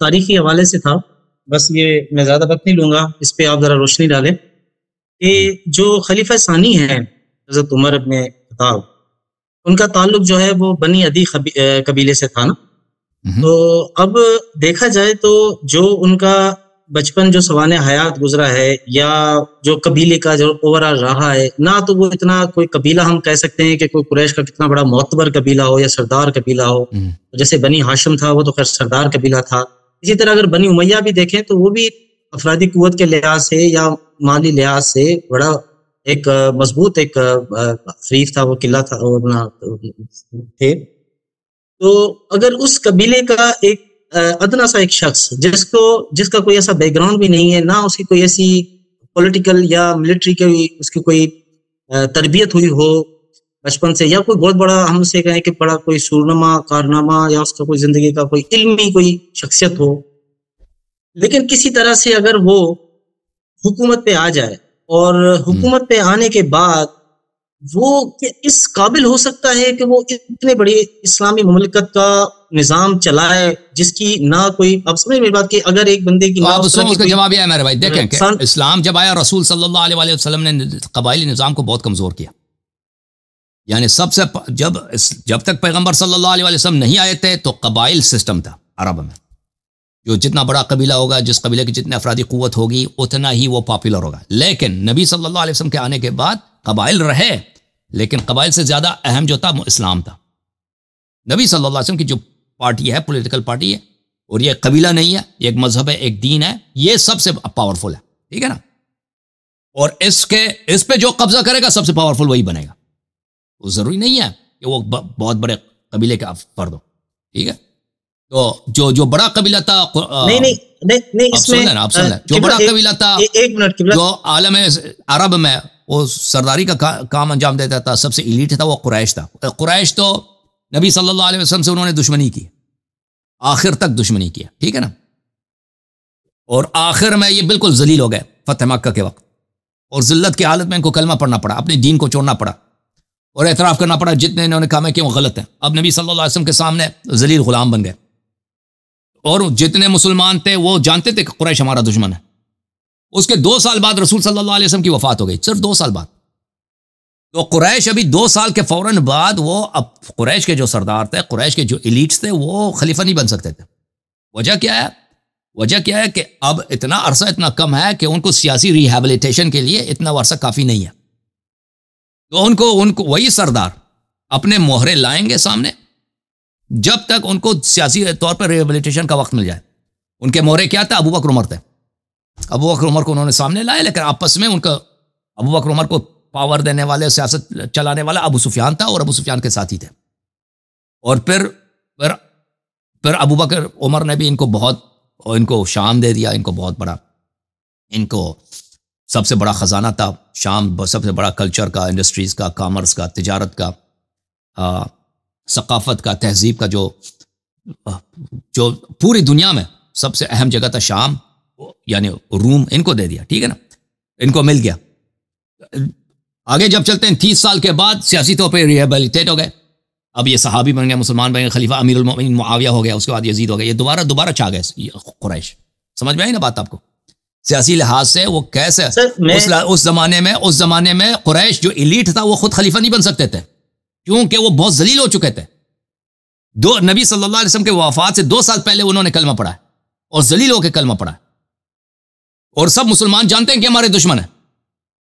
تاریخی حوالے سے تھا، بس یہ میں زیادہ وقت نہیں لوں گا، اس پہ آپ ذرا روشنی ڈالیں کہ جو خلیفہ ثانی ہیں حضرت عمر ابن خطاب، ان کا تعلق جو ہے وہ بنی عدی قبیلے سے تھا نا. تو اب دیکھا جائے تو جو ان کا بچپن جو سوانح حیات گزرا ہے، یا جو قبیلے کا جو اوورال رہا ہے، نہ تو وہ اتنا کوئی قبیلہ ہم کہہ سکتے ہیں کہ کوئی قریش کا کتنا بڑا معتبر قبیلہ ہو یا سردار قبیلہ ہو. جیسے بنی ہاشم تھا، وہ تو خیر سردار قبیلہ تھا. اسی طرح اگر بنی امیہ بھی دیکھیں تو وہ بھی افرادی قوت کے لحاظ سے یا مالی لحاظ سے بڑا ایک مضبوط ایک حریف تھا، وہ قلعہ تھا تھے. تو اگر اس قبیلے کا ایک ادنا سا ایک شخص جس کا کوئی ایسا بیک گراؤنڈ بھی نہیں ہے، نہ اس کی کوئی ایسی پولیٹیکل یا ملٹری کی اس کی کوئی تربیت ہوئی ہو بچپن سے، یا کوئی بہت بڑا ہم سے کہیں کہ بڑا کوئی سورنما کارنامہ یا اس کا کوئی زندگی کا کوئی علمی کوئی شخصیت ہو، لیکن کسی طرح سے اگر وہ حکومت پہ آ جائے، اور حکومت پہ آنے کے بعد وہ اس قابل ہو سکتا ہے کہ وہ اتنے بڑی اسلامی مملکت کا نظام چلائے جس کی نہ کوئی، اب سمجھ میری بات کہ اگر ایک بندے کی اس کا جواب یہ ہے میرے بھائی، دیکھیں کہ اسلام جب آیا رسول صلی اللہ علیہ وسلم نے قبائلی نظام کو بہت کمزور کیا. یعنی سب سے جب تک پیغمبر صلی اللہ علیہ وسلم نہیں آئے تھے تو قبائل سسٹم تھا عرب میں. جو جتنا بڑا قبیلہ ہوگا، جس قبیلے کی جتنے افرادی قوت ہوگی، اتنا ہی وہ پاپولر ہوگا. لیکن نبی صلی اللہ علیہ وسلم کے آنے کے بعد قبائل رہے، لیکن قبائل سے زیادہ اہم جو تھا وہ اسلام تھا. نبی صلی اللہ علیہ وسلم کی جو پارٹی ہے، پولیٹیکل پارٹی ہے، اور یہ قبیلہ نہیں ہے، یہ ایک مذہب ہے، ایک دین ہے، یہ سب سے پاورفل ہے. ٹھیک ہے نا؟ اور اس پہ جو قبضہ کرے گا سب سے پاورفل وہی بنے گا. وہ ضروری نہیں ہے کہ وہ بہت بڑے قبیلے کا فرد ہو. ٹھیک ہے؟ تو جو بڑا قبیلہ تھا، آپ سن لیں، جو بڑا قبیلہ تھا، جو عالم عرب میں وہ سرداری کا کام انجام دیتا تھا، سب سے ایلیٹ تھا، وہ قریش تھا. قریش تو نبی صلی اللہ علیہ وسلم سے انہوں نے دشمنی کی، آخر تک دشمنی کیا. ٹھیک ہے نا؟ اور آخر میں یہ بالکل ذلیل ہو گئے فتح مکہ کے وقت، اور ذلت کی حالت میں ان کو کلمہ پڑھنا پڑا، اپنے دین کو چھوڑنا پڑا، اور اعتراف کرنا پڑا جتنے انہوں نے کام کیا وہ غلط ہیں. اب نبی صلی اللہ علیہ وسلم کے سامنے ذلیل غلام بن گئے، اور جتنے مسلمان تھے وہ جانتے تھے کہ قریش ہمارا دشمن ہے. اس کے 2 سال بعد رسول صلی اللہ علیہ وسلم کی وفات ہو گئی، صرف 2 سال بعد. تو قریش ابھی 2 سال کے فوراً بعد وہ اب قریش کے جو سردار تھے، قریش کے جو ایلیٹس تھے، وہ خلیفہ نہیں بن سکتے تھے. وجہ کیا ہے؟ وجہ کیا ہے کہ اب اتنا عرصہ اتنا کم ہے کہ ان کو سیاسی ریہیبلیٹیشن کے لیے اتنا عرصہ کافی نہیں ہے. تو ان کو وہی سردار اپنے مہرے لائیں گے سامنے جب تک ان کو سیاسی طور پر ریہیبلیٹیشن کا وقت مل جائے. ان کے مہرے کیا تھا؟ ابو بکر عمر تھے. ابو بکر عمر کو انہوں نے سامنے لائے، لیکن آپس میں ان کا ابو بکر عمر کو پاور دینے والے، سیاست چلانے والا ابو سفیان تھا، اور ابو سفیان کے ساتھی تھے. اور پھر ابو بکر عمر نے بھی ان کو شام دے دیا، ان کو بہت بڑا، ان کو سب سے بڑا خزانہ تھا شام، سب سے بڑا کلچر کا، انڈسٹریز کا، کامرس کا، تجارت کا، ثقافت کا، تہذیب کا، جو پوری دنیا میں سب سے اہم جگہ تھا شام، یعنی روم، ان کو دے دیا. ٹھیک ہے نا؟ ان کو مل گیا. آگے جب چلتے ہیں 30 سال کے بعد سیاسی طور پہ ریہیبلیٹیٹ ہو گئے. اب یہ صحابی بن گئے، مسلمان بن گئے، خلیفہ امیر المومنین معاویہ ہو گیا، اس کے بعد یزید ہو گیا. یہ دوبارہ چھا گئے قریش. سمجھ میں آئی نا بات آپ کو؟ سیاسی لحاظ سے وہ کیسے اس زمانے میں قریش جو ایلیٹ تھا وہ خود خلیفہ نہیں بن سکتے تھے، کیونکہ وہ بہت ذلیل ہو چکے تھے. نبی صلی اللہ علیہ وسلم کے وفات سے 2 سال پہلے انہوں نے کلمہ پڑھا ہے، اور ذلیل ہو کے کلمہ پڑھا ہے. اور سب مسلمان جانتے ہیں کہ ہمارے دشمن ہیں،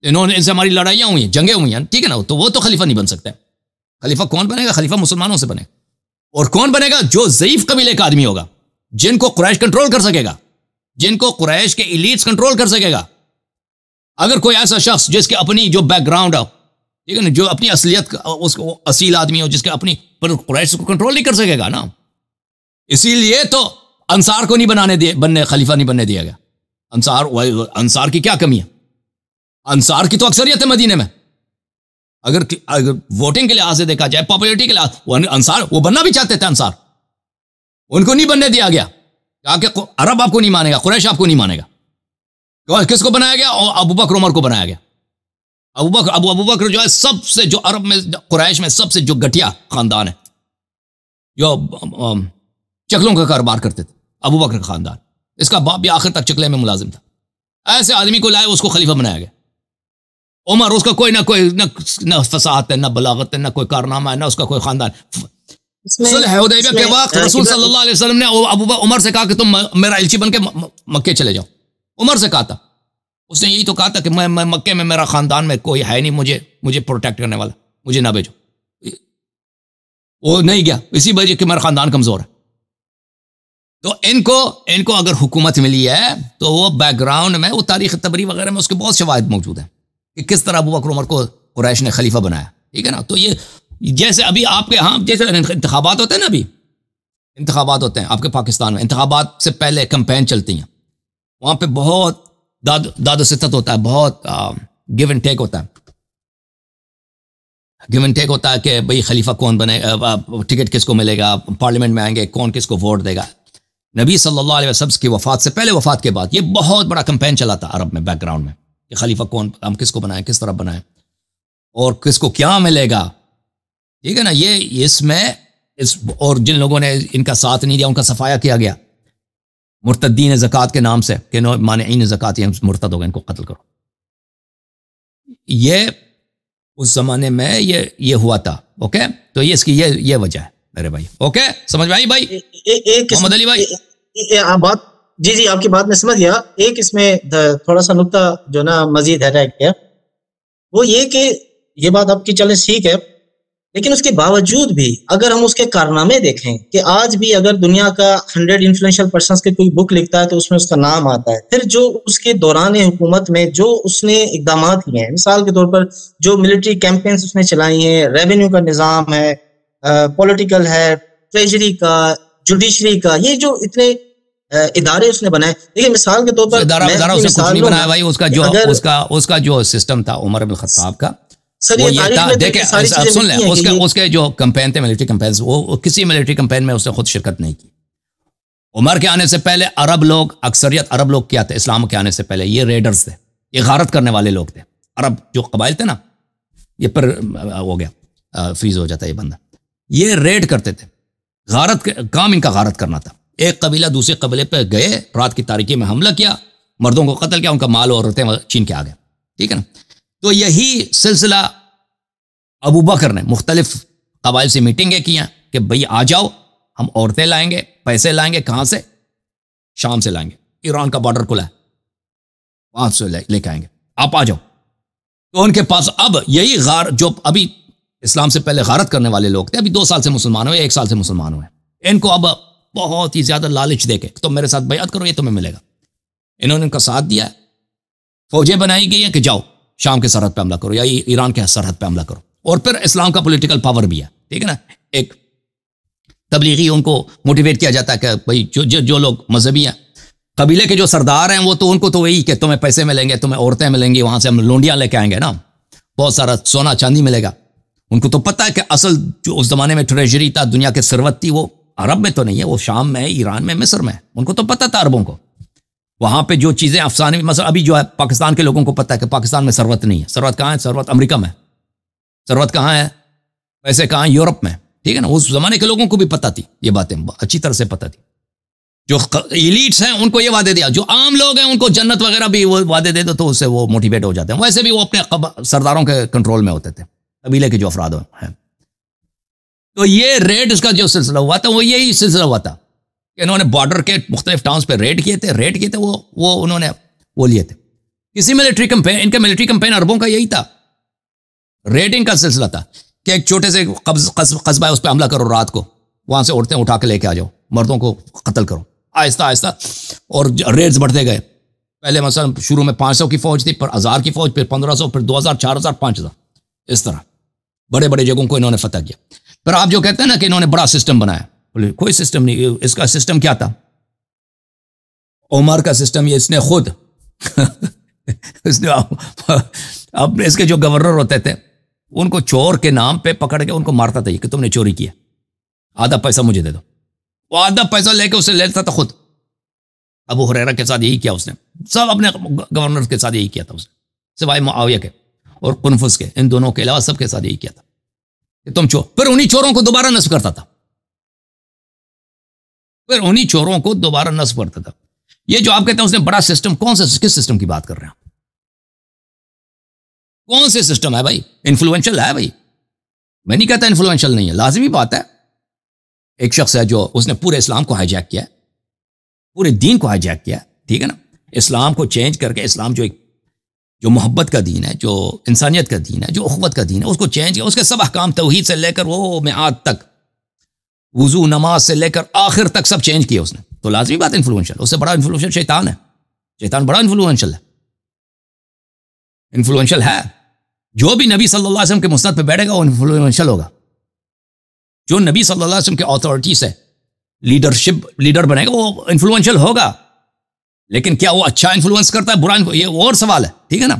ان سے ہماری لڑائیاں ہوئی ہیں، جنگیں ہوئی ہیں. ٹھیک ہے نا؟ تو وہ تو خلیفہ نہیں بن سکتے. خلیفہ کون بنے گا؟ خلیفہ مسلمانوں سے بنے گا. اور کون بنے گا؟ جو ضعیف قبیلے کا آدمی ہوگا، جن کو قریش کنٹرول کر سکے گا، جن کو قریش کے ایلیٹس کنٹرول کر سکے گا. اگر کوئی ایسا شخص جس کے اپنی جو بیک گراؤنڈ ہو، ٹھیک ہے نا، جو اپنی اصلیت اس کو اصیل آدمی ہو، جس کے اپنی پر قریش کو کنٹرول نہیں کر سکے گا نا. اسی لیے تو انصار کو نہیں خلیفہ نہیں بننے دیا گیا. انصار کی کیا کمی ہے؟ انصار کی تو اکثریت ہے مدینے میں. اگر ووٹنگ کے لحاظ سے دیکھا جائے، پاپولیرٹی کے لحاظ، انصار وہ بننا بھی چاہتے تھے. انصار ان کو نہیں بننے دیا گیا، کہا کہ عرب آپ کو نہیں مانے گا، قریش آپ کو نہیں مانے گا. کس کو بنایا گیا؟ ابو بکر عمر کو بنایا گیا. ابو بکر جو ہے سب سے، جو عرب میں قریش میں سب سے جو گھٹیا خاندان ہے، جو چکلوں کا کاروبار کرتے تھے. ابو بکر کا خاندان، اس کا باپ بھی آخر تک چکلے میں ملازم تھا، ایسے آدمی کو لائے اس کو خلیفہ بنایا گیا۔ عمر اس کا کوئی نہ فصاحت ہے، نہ بلاغت ہے، نہ کوئی کارنامہ ہے، نہ اس کا کوئی خاندان۔ صلح حدیبیہ کے وقت رسول صلی اللہ علیہ وسلم نے عمر سے کہا کہ تم میرا الچی بن کے مکے چلے جاؤ، عمر سے کہا تھا، اس نے یہی تو کہا تھا کہ میں مکے میں میرا خاندان میں کوئی ہے نہیں مجھے پروٹیکٹ کرنے والا، مجھے نہ بھیجو۔ وہ نہیں گیا اسی وجہ کہ میرا خاندان کمزور ہے۔ تو ان کو اگر حکومت ملی ہے تو وہ بیک گراؤنڈ میں، وہ تاریخ تبری وغیرہ میں اس کے بہت شواہد موجود ہیں کہ کس طرح ابو بکر عمر کو قریش نے خلیفہ بنایا، ٹھیک ہے نا۔ تو یہ جیسے ابھی آپ کے ہاں جیسے انتخابات ہوتے ہیں نا، ابھی انتخابات ہوتے ہیں آپ کے پاکستان میں، انتخابات سے پہلے کمپین چلتی ہیں، وہاں پہ بہت داد و ستت ہوتا ہے، بہت گیو اینڈ ٹیک ہوتا ہے، گیو اینڈ ٹیک ہوتا ہے کہ بھئی خلیفہ کون بنے، ٹکٹ کس کو ملے گا، پارلیمنٹ میں آئیں گے کون کس کو ووٹ دے گا۔ نبی صلی اللہ علیہ وسلم کی وفات سے پہلے، وفات کے بعد، یہ بہت بڑا کمپین چلا تھا عرب میں، بیک گراؤنڈ میں، کہ خلیفہ کون، ہم کس کو بنائیں، کس طرح بنائیں اور کس کو کیا ملے گا، ٹھیک ہے نا۔ یہ اس میں اور جن لوگوں نے ان کا ساتھ نہیں دیا ان کا صفایا کیا گیا مرتدین زکوٰۃ کے نام سے، کہ مانعین زکوٰۃ، یہ مرتد ہو گئے، ان کو قتل کرو۔ یہ اس زمانے میں یہ ہوا تھا، اوکے۔ تو یہ اس کی یہ وجہ ہے میرے بھائی، اوکے، سمجھ میں آئی بھائی؟ محمد علی بھائی بات، جی آپ کی بات میں سمجھ گیا۔ ایک اس میں تھوڑا سا نقطہ جو نا مزید ہے وہ یہ کہ یہ بات آپ کی چلے ٹھیک ہے، لیکن اس کے باوجود بھی اگر ہم اس کے کارنامے دیکھیں کہ آج بھی اگر دنیا کا 100 انفلوئنشل پرسنز کے کوئی بک لکھتا ہے تو اس میں اس کا نام آتا ہے۔ پھر جو اس کے دوران حکومت میں جو اس نے اقدامات کیے ہیں، مثال کے طور پر جو ملٹری کیمپینز اس نے چلائی ہیں، ریونیو کا نظام ہے، پولیٹیکل ہے، ٹریجری کا، جوڈیشری کا، یہ جو اتنے ادارے اس نے بنائے۔ دیکھیں مثال کے طور پر ادارہ اس نے کچھ نہیں بنایا بھائی، اس کا جو سسٹم تھا عمر بن الخطاب کا، وہ یہ تھا، دیکھیں سن لیں، اس کے جو کمپین تھے ملٹری کمپینز، وہ کسی ملٹری کمپین میں اس نے خود شرکت نہیں کی۔ عمر کے آنے سے پہلے عرب لوگ، اکثریت عرب لوگ کیا تھے اسلام کے آنے سے پہلے؟ یہ ریڈرز تھے، یہ غارت کرنے والے لوگ تھے۔ عرب جو قبائل تھے نا، یہ پر ہو گیا فریز ہو جاتا ہے یہ بندہ، یہ ریڈ کرتے تھے، غارت کام ان کا غارت کرنا تھا۔ ایک قبیلہ دوسرے قبیلے پہ گئے، رات کی تاریکی میں حملہ کیا، مردوں کو قتل کیا، ان کا مال اور عورتیں چھین کے آ گئے، ٹھیک ہے نا۔ تو یہی سلسلہ ابو بکر نے مختلف قبائل سے میٹنگیں کی ہیں کہ بھئی آ جاؤ، ہم عورتیں لائیں گے، پیسے لائیں گے، کہاں سے؟ شام سے لائیں گے، ایران کا بارڈر کھلا ہے، وہاں سے لے کے آئیں گے، آپ آ جاؤ۔ تو ان کے پاس اب یہی جو ابھی اسلام سے پہلے غارت کرنے والے لوگ تھے، ابھی 2 سال سے مسلمان ہوئے، 1 سال سے مسلمان ہوئے، ان کو اب بہت ہی زیادہ لالچ دے کے تم میرے ساتھ بیعت کرو، یہ تمہیں ملے گا۔ انہوں نے ان کا ساتھ دیا، فوجیں بنائی گئی ہیں کہ جاؤ شام کے سرحد پہ حملہ کرو یا ایران کے سرحد پہ حملہ کرو۔ اور پھر اسلام کا پولیٹیکل پاور بھی ہے، ٹھیک ہے نا۔ ایک تبلیغی ان کو موٹیویٹ کیا جاتا ہے کہ بھئی جو لوگ مذہبی ہیں، قبیلے کے جو سردار ہیں، وہ تو ان کو تو وہی کہ تمہیں پیسے ملیں گے، تمہیں عورتیں ملیں گی، وہاں سے ہم لونڈیاں لے کے آئیں گے نا، بہت سارا سونا چاندی ملے گا۔ ان کو تو پتہ ہے کہ اصل جو اس زمانے میں ٹریجری تھا، دنیا کے ثروت تھی، وہ عرب میں تو نہیں ہے، وہ شام میں، ایران میں، مصر میں۔ ان کو تو پتہ تھا عربوں کو، وہاں پہ جو چیزیں افسانے، مثلا ابھی جو ہے پاکستان کے لوگوں کو پتہ ہے کہ پاکستان میں ثروت نہیں ہے۔ ثروت کہاں ہے؟ ثروت امریکہ میں۔ ثروت کہاں ہے؟ پیسے کہاں ہیں؟ یورپ میں، ٹھیک ہے نا۔ اس زمانے کے لوگوں کو بھی پتہ تھی یہ باتیں، اچھی طرح سے پتہ تھی۔ جو ایلیٹس ہیں ان کو یہ وعدے دیا، جو عام لوگ ہیں ان کو جنت وغیرہ بھی وہ وعدے دے دو تو اس سے وہ موٹیویٹ ہو جاتے ہیں۔ ویسے بھی وہ اپنے سرداروں کے کنٹرول میں ہوتے تھے، قبیلے کے جو افراد ہیں۔ تو یہ ریڈ اس کا جو سلسلہ ہوا تھا، وہ یہی سلسلہ ہوا تھا کہ انہوں نے بارڈر کے مختلف ٹاؤنز پہ ریڈ کیے تھے، وہ انہوں نے وہ لیے تھے۔ کسی ملٹری کمپین، ان کا ملٹری کمپین عربوں کا یہی تھا، ریڈنگ کا سلسلہ تھا کہ ایک چھوٹے سے قصبہ ہے، اس پہ حملہ کرو رات کو، وہاں سے عورتیں اٹھا کے لے کے آ جاؤ، مردوں کو قتل کرو، آہستہ آہستہ۔ اور ریڈز بڑھتے گئے، پہلے مثلا شروع میں 500 کی فوج تھی، پھر 1000 کی فوج، پھر 1500، پھر 2000، 4000، 5000، اس طرح بڑے بڑے جگہوں کو انہوں نے فتح کیا۔ پھر آپ جو کہتے ہیں نا کہ انہوں نے بڑا سسٹم بنایا، کوئی سسٹم نہیں۔ اس کا سسٹم کیا تھا؟ عمر کا سسٹم یہ اس نے خود اس نے اپنے اس کے جو گورنر ہوتے تھے ان کو چور کے نام پہ پکڑ کے ان کو مارتا تھا کہ تم نے چوری کیا، آدھا پیسہ مجھے دے دو۔ وہ آدھا پیسہ لے کے اسے لیتا تھا خود۔ ابو ہریرہ کے ساتھ یہی کیا اس نے، سب اپنے گورنر کے ساتھ یہی کیا تھا اس نے، سوائے معاویہ کے اور قنفذ کے، ان دونوں کے علاوہ سب کے ساتھ یہی کیا تھا کہ تم چور۔ پھر انہی چوروں کو دوبارہ نصب کرتا تھا۔ پھر انہی چوروں کو دوبارہ نصب کرتا تھا. یہ جو آپ کہتے ہیں اس نے بڑا سسٹم، کون سا، کس سسٹم کی بات کر رہے ہیں آپ؟ کون سے سسٹم ہے بھائی؟ انفلوئنشل ہے بھائی، میں نہیں کہتا انفلوئنشل نہیں ہے، لازمی بات ہے. ایک شخص ہے جو اس نے پورے اسلام کو ہائی جیک کیا، پورے دین کو ہائی جیک کیا، ٹھیک ہے نا. اسلام کو چینج کر کے، اسلام جو محبت کا دین ہے، جو انسانیت کا دین ہے، جو اخوت کا دین ہے، اس کو چینج کیا. اس کے سب احکام توحید سے لے کر وہ میعاد تک، وضو نماز سے لے کر آخر تک سب چینج کیا اس نے. تو لازمی بات انفلوئنشل. اس سے بڑا انفلوئنشل شیطان ہے. شیطان بڑا انفلوئنشل ہے، انفلوئنشل ہے. جو بھی نبی صلی اللہ علیہ وسلم کے مسند پہ بیٹھے گا وہ انفلوئنشل ہوگا. جو نبی صلی اللہ علیہ وسلم کے اتھارٹی سے لیڈر بنے گا وہ انفلوئنشل ہوگا. لیکن کیا وہ اچھا انفلوئنس کرتا ہے، برا، یہ اور سوال ہے، ٹھیک ہے نا.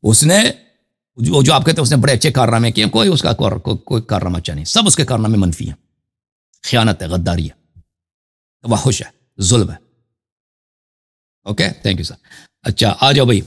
اس نے جو آپ کہتے ہیں اس نے بڑے اچھے کارنامے کیے، کوئی اس کا کوئی کارنامہ اچھا نہیں، سب اس کے کارنامے منفی ہیں. خیانت ہے، غداری ہے، توحش ہے، ظلم ہے. Okay, thank you sir. اچھا آ جاؤ بھائی.